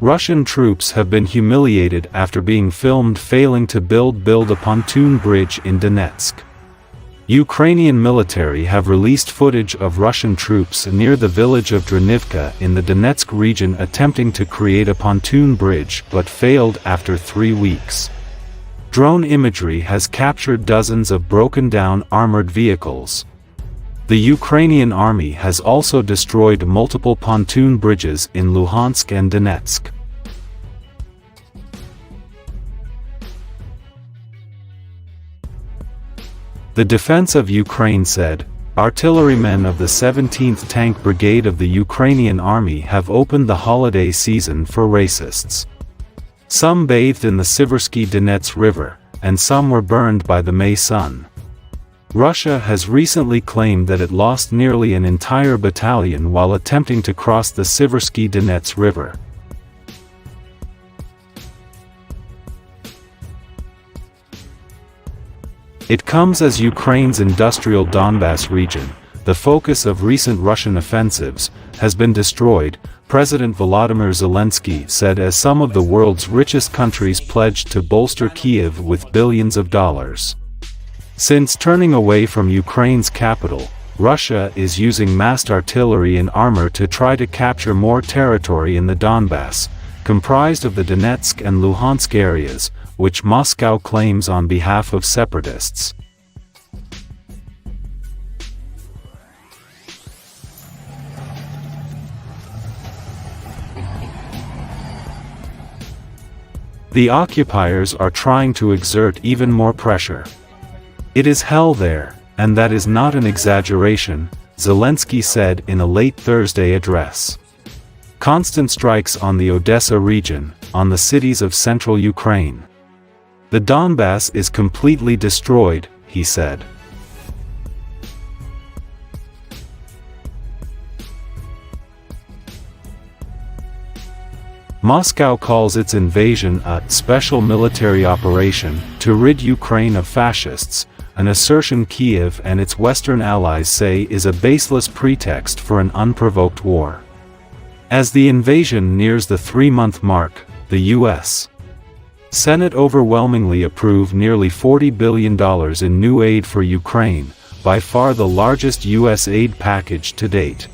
Russian troops have been humiliated after being filmed failing to build a pontoon bridge in Donetsk. Ukrainian military have released footage of Russian troops near the village of Donetsk in the Donetsk region attempting to create a pontoon bridge but failed after 3 weeks. Drone imagery has captured dozens of broken-down armored vehicles. The Ukrainian army has also destroyed multiple pontoon bridges in Luhansk and Donetsk. The defense of Ukraine said, artillerymen of the 17th Tank Brigade of the Ukrainian Army have opened the holiday season for racists. Some bathed in the Siversky Donets River, and some were burned by the May sun. Russia has recently claimed that it lost nearly an entire battalion while attempting to cross the Siversky Donets River. It comes as Ukraine's industrial Donbass region, the focus of recent Russian offensives, has been destroyed, President Volodymyr Zelensky said, as some of the world's richest countries pledged to bolster Kyiv with billions of dollars. Since turning away from Ukraine's capital, Russia is using massed artillery and armor to try to capture more territory in the Donbass, comprised of the Donetsk and Luhansk areas, which Moscow claims on behalf of separatists. The occupiers are trying to exert even more pressure. It is hell there, and that is not an exaggeration, Zelensky said in a late Thursday address. Constant strikes on the Odessa region, on the cities of central Ukraine. The Donbass is completely destroyed, he said. Moscow calls its invasion a special military operation to rid Ukraine of fascists, an assertion Kyiv and its Western allies say is a baseless pretext for an unprovoked war. As the invasion nears the 3-month mark, the U.S. Senate overwhelmingly approved nearly $40 billion in new aid for Ukraine, by far the largest U.S. aid package to date.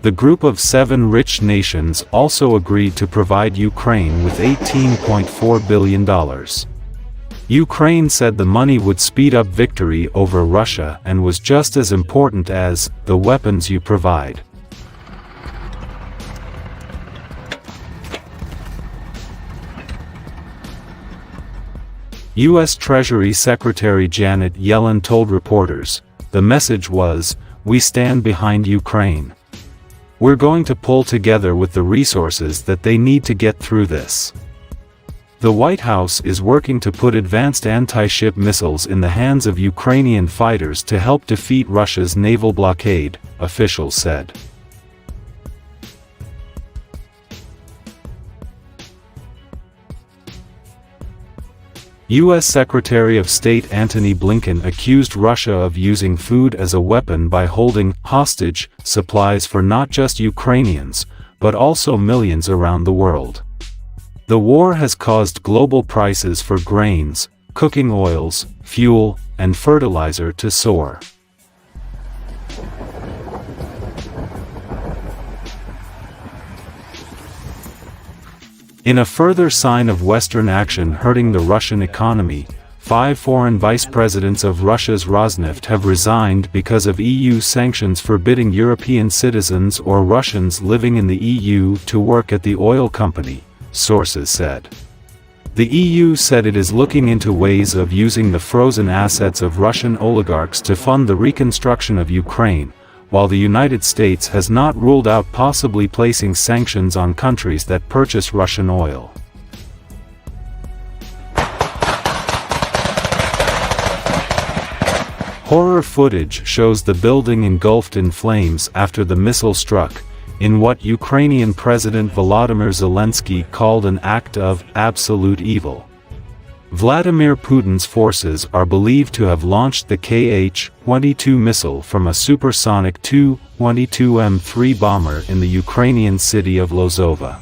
The group of 7 rich nations also agreed to provide Ukraine with $18.4 billion. Ukraine said the money would speed up victory over Russia and was just as important as the weapons you provide. U.S. Treasury Secretary Janet Yellen told reporters, "The message was, we stand behind Ukraine. We're going to pull together with the resources that they need to get through this." The White House is working to put advanced anti-ship missiles in the hands of Ukrainian fighters to help defeat Russia's naval blockade, officials said. U.S. Secretary of State Antony Blinken accused Russia of using food as a weapon by holding hostage supplies for not just Ukrainians, but also millions around the world. The war has caused global prices for grains, cooking oils, fuel, and fertilizer to soar. In a further sign of Western action hurting the Russian economy, 5 foreign vice presidents of Russia's Rosneft have resigned because of EU sanctions forbidding European citizens or Russians living in the EU to work at the oil company, sources said. The EU said it is looking into ways of using the frozen assets of Russian oligarchs to fund the reconstruction of Ukraine, while the United States has not ruled out possibly placing sanctions on countries that purchase Russian oil. Horror footage shows the building engulfed in flames after the missile struck, in what Ukrainian President Volodymyr Zelensky called an act of absolute evil. Vladimir Putin's forces are believed to have launched the Kh-22 missile from a supersonic Tu-22M3 bomber in the Ukrainian city of Lozova.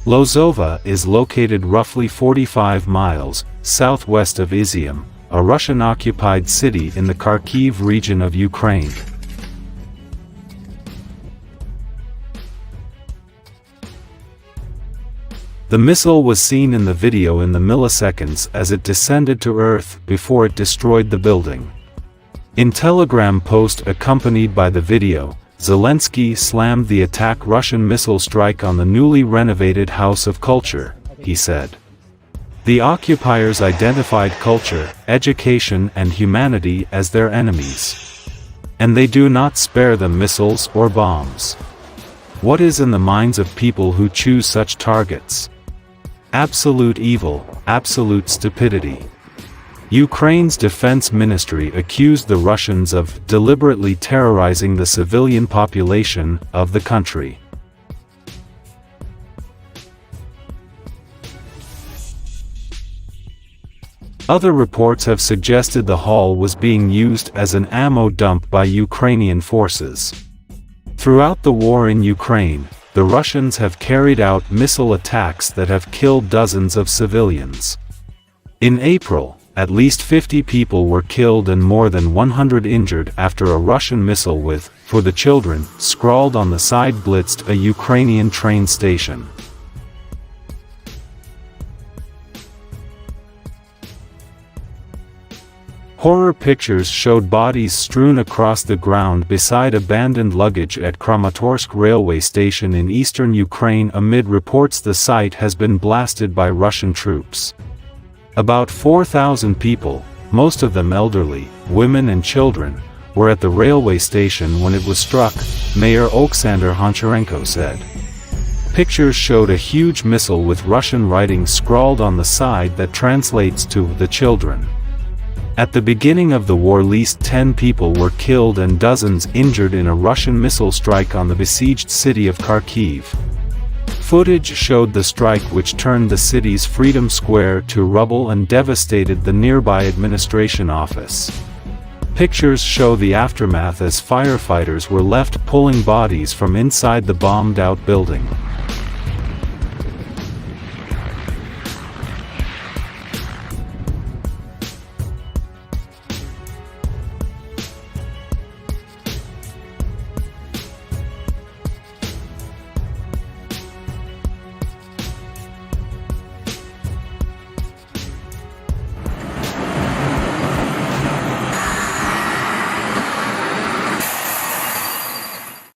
Lozova is located roughly 45 miles southwest of Izium, a Russian-occupied city in the Kharkiv region of Ukraine. The missile was seen in the video in the milliseconds as it descended to Earth before it destroyed the building. In Telegram post accompanied by the video, Zelensky slammed the attack Russian missile strike on the newly renovated House of Culture, he said. The occupiers identified culture, education and humanity as their enemies. And they do not spare them missiles or bombs. What is in the minds of people who choose such targets? Absolute evil, absolute stupidity. Ukraine's defense ministry accused the Russians of deliberately terrorizing the civilian population of the country. Other reports have suggested the hall was being used as an ammo dump by Ukrainian forces. Throughout the war in Ukraine, the Russians have carried out missile attacks that have killed dozens of civilians. In April, at least 50 people were killed and more than 100 injured after a Russian missile with "For the Children" scrawled on the side blitzed a Ukrainian train station. Horror pictures showed bodies strewn across the ground beside abandoned luggage at Kramatorsk railway station in eastern Ukraine amid reports the site has been blasted by Russian troops. About 4,000 people, most of them elderly, women and children, were at the railway station when it was struck, Mayor Oleksandr Honcharenko said. Pictures showed a huge missile with Russian writing scrawled on the side that translates to "the children." At the beginning of the war, at least 10 people were killed and dozens injured in a Russian missile strike on the besieged city of Kharkiv. Footage showed the strike which turned the city's Freedom Square to rubble and devastated the nearby administration office. Pictures show the aftermath as firefighters were left pulling bodies from inside the bombed-out building.